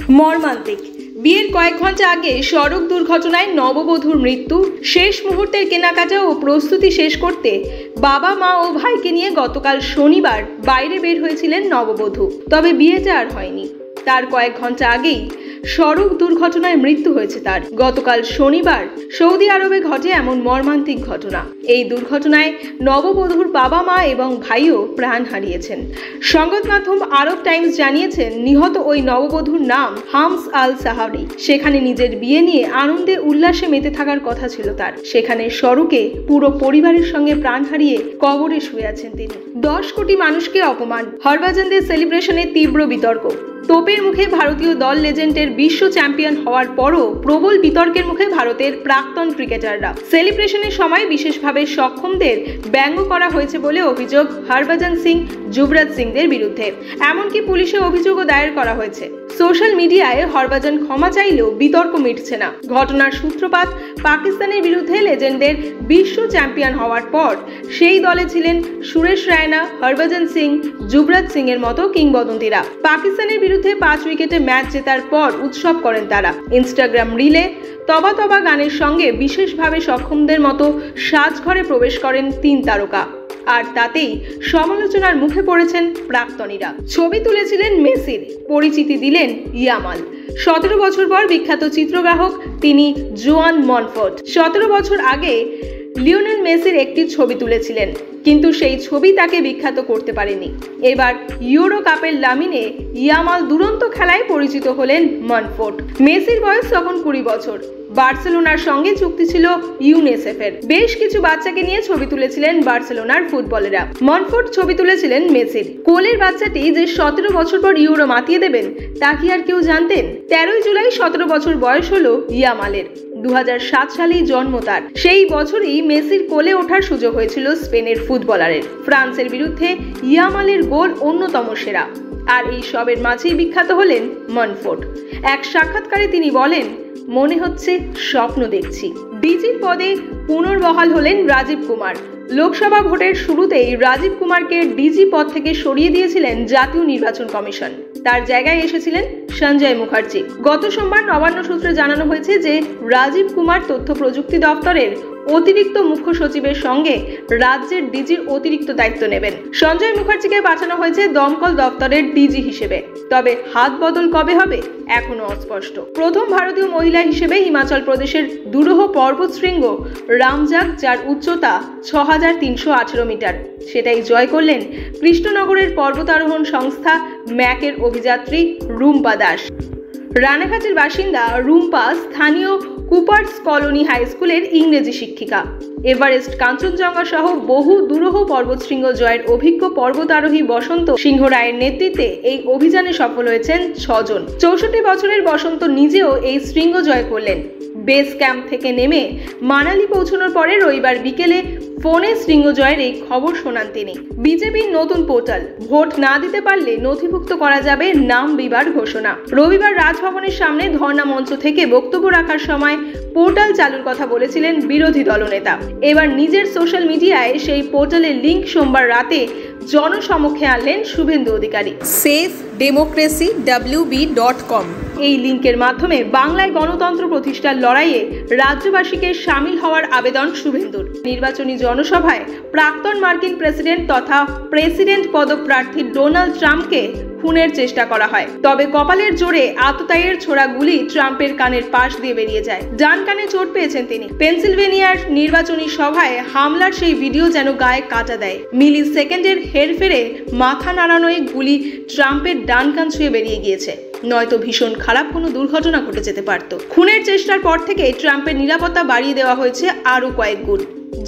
মর্মান্তিক। বিয়ের কয়েক ঘন্টা আগে সড়ক দুর্ঘটনায় নববধূর মৃত্যু। শেষ মুহূর্তের কেনাকাটা ও প্রস্তুতি শেষ করতে বাবা মা ও ভাইকে নিয়ে গতকাল শনিবার বাইরে বের হয়েছিলেন নববধূ। তবে বিয়েটা আর হয়নি। তার কয়েক ঘন্টা আগেই সড়ক দুর্ঘটনায় মৃত্যু হয়েছে তার। গতকাল শনিবার সৌদি আরবে ঘটে এমন মর্মান্তিক ঘটনা। এই দুর্ঘটনায় নববধূর বাবা মা এবং ভাইও প্রাণ হারিয়েছেন। সংবাদ মাধ্যম আরব টাইমস জানিয়েছেন, নিহত ওই নববধূর নাম হামস আল সাহারি। সেখানে নিজের বিয়ে নিয়ে আনন্দে উল্লাসে মেতে থাকার কথা ছিল তার। সেখানে সড়কে পুরো পরিবারের সঙ্গে প্রাণ হারিয়ে কবরে শুয়ে আছেন তিনি। 10 কোটি মানুষকে অপমান। হরভজনদের সেলিব্রেশনে তীব্র বিতর্ক। তোপের মুখে ভারতীয় দল লেজেন্ডের বিশ্ব চ্যাম্পিয়ন হওয়ার পরও প্রবল বিতর্কের মুখে ভারতের প্রাক্তন ক্রিকেটাররা। সেলিব্রেশনের সময় বিশেষভাবে সক্ষমদের ব্যঙ্গ করা হয়েছে বলে অভিযোগ হরভজন সিং, যুবরাজ সিংদের বিরুদ্ধে। এমনকি পুলিশে অভিযোগও দায়ের করা হয়েছে। সোশ্যাল মিডিয়ায় হরভজন ক্ষমা চাইলেও বিতর্ক মিটছে না। ঘটনার সূত্রপাত পাকিস্তানের বিরুদ্ধে লেজেন্ডের বিশ্ব চ্যাম্পিয়ন হওয়ার পর সেই দলে ছিলেন সুরেশ রায়না, হরভজন সিং, যুবরাজ সিং এর মতো কিংবদন্তিরা। পাকিস্তানের বিরুদ্ধে 5 উইকেটে ম্যাচ জেতার পর উৎসব করেন তারা। ইনস্টাগ্রাম রিলে তবা তবা গানের সঙ্গে বিশেষভাবে সক্ষমদের মতো সাজঘরে প্রবেশ করেন 3 তারকা। আর তাতেই সমালোচনার মুখে পড়েছেন প্রাক্তনীরা। ছবি তুলেছিলেন মেসির, পরিচিতি দিলেন ইয়ামাল। 17 বছর পর বিখ্যাত চিত্রগ্রাহক তিনি জোয়ান মনফোর্ট। 17 বছর আগে লিওনেল মেসির একটি ছবি তুলেছিলেন, কিন্তু সেই ছবি তাকে বিখ্যাত করতে পারেনি। এবার ইউরো কাপের লামিনে ইয়ামাল দুরন্ত খেলায় পরিচিত হলেন মনফোর্ট। মেসির বয়স তখন 20 বছর। বার্সেলোনার সঙ্গে চুক্তি ছিল ইউনিসেফের। বেশ কিছু বাচ্চাকে নিয়ে ছবি তুলেছিলেন বার্সেলোনার ফুটবলেরা। মনফোর্ট ছবি তুলেছিলেন মেসির। কোলের বাচ্চাটি যে 17 বছর পর ইউরো মাতিয়ে দেবেন তা কি আর কেউ জানতেন? 13 জুলাই 17 বছর বয়স হলো ইয়ামালের। 2007 সালেই জন্ম তার। সেই বছরই মেসির কোলে ওঠার সুযোগ হয়েছিল স্পেনের ফুটবলারের। ফ্রান্সের বিরুদ্ধে ইয়ামালের গোল অন্যতম সেরা। আর এই সবের মাঝেই বিখ্যাত হলেন মনফোর্ট। এক সাক্ষাৎকারে তিনি বলেন, মনে হচ্ছে স্বপ্ন দেখছি। ডিজির পদে পুনর্বহাল হলেন রাজীব কুমার। লোকসভা ভোটের শুরুতেই রাজীব কুমারকে ডিজি পদ থেকে সরিয়ে দিয়েছিলেন জাতীয় নির্বাচন কমিশন। তার জায়গায় এসেছিলেন সঞ্জয় মুখার্জি। গত সোমবার নবান্ন সূত্রে জানানো হয়েছে যে রাজীব কুমার তথ্য প্রযুক্তি দপ্তরের অতিরিক্ত মুখ্য সচিবের সঙ্গে রাজ্যের ডিজির অতিরিক্ত দায়িত্ব নেবেন। সঞ্জয় মুখার্জিকে পাঠানো হয়েছে দমকল দপ্তরের ডিজি হিসেবে। তবে হাত বদল কবে হবে এখনো অস্পষ্ট। প্রথম ভারতীয় মহিলা হিসেবে হিমাচল প্রদেশের দুরূহ পর্বতশৃঙ্গ রামজাগ, যার উচ্চতা 6318 মিটার, সেটাই জয় করলেন কৃষ্ণনগরের পর্বতারোহণ সংস্থা ম্যাকের অভিযাত্রী রুম্পা দাস। রানাঘাটের বাসিন্দা রুম্পা স্থানীয় কুপার্স কলোনি হাই স্কুলের ইংরেজি শিক্ষিকা। এভারেস্ট, কাঞ্চনজঙ্ঘা সহ বহু দুরূহ পর্বতশৃঙ্গ জয়ের অভিজ্ঞ পর্বতারোহী বসন্ত সিংহ রায়ের নেতৃত্বে এই অভিযানে সফল হয়েছেন 6 জন। 64 বছরের বসন্ত নিজেও এই শৃঙ্গ জয় করলেন। বেস ক্যাম্প থেকে নেমে মানালি পৌঁছানোর পরে রবিবার বিকেলে ফোনে শৃঙ্গ জয়ের এই খবর শোনান তিনি। বিজেপির নতুন পোর্টাল, ভোট না দিতে পারলে নথিভুক্ত করা যাবে নাম বিবার ঘোষণা। রবিবার রাজভবনের সামনে ধর্ণা মঞ্চ থেকে বক্তব্য রাখার সময় পোর্টাল চালুর কথা বলেছিলেন বিরোধী দলনেতা। এবার নিজের সোশ্যাল মিডিয়ায় সেই পোর্টালের লিঙ্ক সোমবার রাতে জনসমক্ষে আনলেন শুভেন্দু অধিকারী। safedemocracywb.com এই লিঙ্কের মাধ্যমে বাংলায় গণতন্ত্র প্রতিষ্ঠার লড়াইয়ে রাজ্যবাসীকে সামিল হওয়ার আবেদন শুভেন্দুর। নির্বাচনী জনসভায় প্রাক্তন মার্কিন প্রেসিডেন্ট তথা প্রেসিডেন্ট পদপ্রার্থী ডোনাল্ড ট্রাম্পকে খুনের চেষ্টা করা হয়। তবে কপালের জোরে আততায়ীর ছোড়া গুলি ট্রাম্পের কানের পাশ দিয়ে বেরিয়ে যায়। ডান কানে চোট পেয়েছেন তিনি। পেনসিলভেনিয়ার নির্বাচনী সভায় হামলার সেই ভিডিও যেন গায়ে কাটা দেয়। মিলি সেকেন্ডের হেরফেরে মাথা নাড়ানোয় গুলি ট্রাম্পের ডান কান ছুঁয়ে বেরিয়ে গিয়েছে। নয়তো ভীষণ খারাপ কোনো দুর্ঘটনা ঘটে যেতে পারত। খুনের চেষ্টার পর থেকে ট্রাম্পের নিরাপত্তা বাড়িয়ে দেওয়া হয়েছে আরও কয়েক গুণ।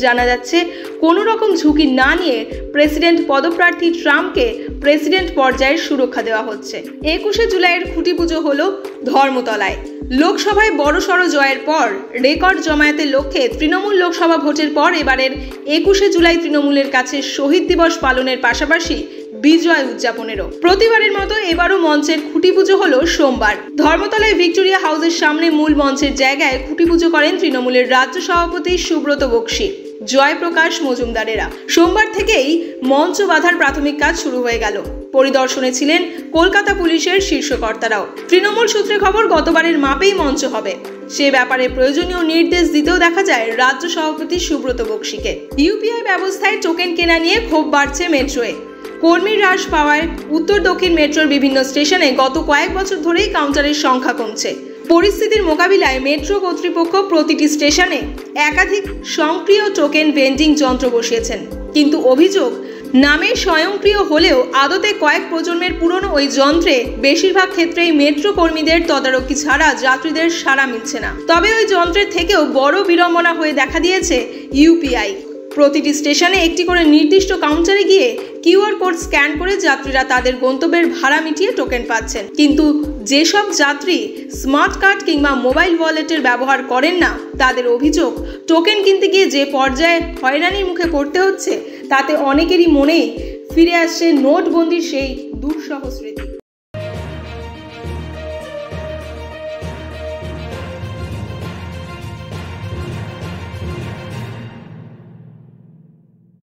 জানা যাচ্ছে, কোনো রকম ঝুঁকি না নিয়ে প্রেসিডেন্ট পদপ্রার্থী ট্রাম্পকে প্রেসিডেন্ট পর্যায়ের সুরক্ষা দেওয়া হচ্ছে। 21শে জুলাইয়ের খুঁটি পুজো হলো ধর্মতলায়। লোকসভায় বড়সড় জয়ের পর রেকর্ড জমায়েতের লক্ষ্যে তৃণমূল লোকসভা ভোটের পর এবারের 21শে জুলাই তৃণমূলের কাছে শহীদ দিবস পালনের পাশাপাশি বিজয় উদযাপনেরও। প্রতিবারের মতো এবারও মঞ্চের খুঁটি পুজো হলো সোমবার। ধর্মতলায় ভিক্টোরিয়া হাউসের সামনে মূল মঞ্চের জায়গায় খুঁটি পুজো করেন তৃণমূলের রাজ্য সভাপতি সুব্রত বক্সী। জয়প্রকাশ মজুমদারেরা। সোমবার থেকেই মঞ্চ বাঁধার প্রাথমিক কাজ শুরু হয়ে গেল। পরিদর্শনে ছিলেন কলকাতা পুলিশের শীর্ষকর্তারাও। তৃণমূল সূত্রে খবর, গতবারের মাপেই মঞ্চ হবে, সে ব্যাপারে প্রয়োজনীয় নির্দেশ দিতেও দেখা যায় রাজ্য সভাপতি সুব্রত বক্সিকে। ইউপিআই ব্যবস্থায় টোকেন কেনা নিয়ে ক্ষোভ বাড়ছে মেট্রোয়ে। কর্মী হ্রাস পাওয়ায় উত্তর দক্ষিণ মেট্রোর বিভিন্ন স্টেশনে গত কয়েক বছর ধরেই কাউন্টারের সংখ্যা কমছে। পরিস্থিতির মোকাবিলায় মেট্রো কর্তৃপক্ষ প্রতিটি স্টেশনে একাধিক স্বয়ংক্রিয় টোকেন ভেন্ডিং যন্ত্র বসিয়েছেন, কিন্তু অভিযোগ, নামে স্বয়ংক্রিয় হলেও আদতে কয়েক প্রজন্মের পুরনো ওই যন্ত্রে বেশিরভাগ ক্ষেত্রেই মেট্রো কর্মীদের তদারকি ছাড়া যাত্রীদের সাড়া মিলছে না। তবে ওই যন্ত্রের থেকেও বড় বিড়ম্বনা হয়ে দেখা দিয়েছে ইউপিআই। প্রতিটি স্টেশনে একটি করে নির্দিষ্ট কাউন্টারে গিয়ে কিউআর কোড স্ক্যান করে যাত্রীরা তাদের গন্তব্যের ভাড়া মিটিয়ে টোকেন পাচ্ছেন, কিন্তু যেসব যাত্রী স্মার্ট কার্ড কিংবা মোবাইল ওয়ালেটের ব্যবহার করেন না, তাদের অভিযোগ, টোকেন কিনতে গিয়ে যে পর্যায়ে হয়রানির মুখে পড়তে হচ্ছে, তাতে অনেকেরই মনেই ফিরে আসছে নোটবন্দির সেই দুঃসহ স্মৃতি।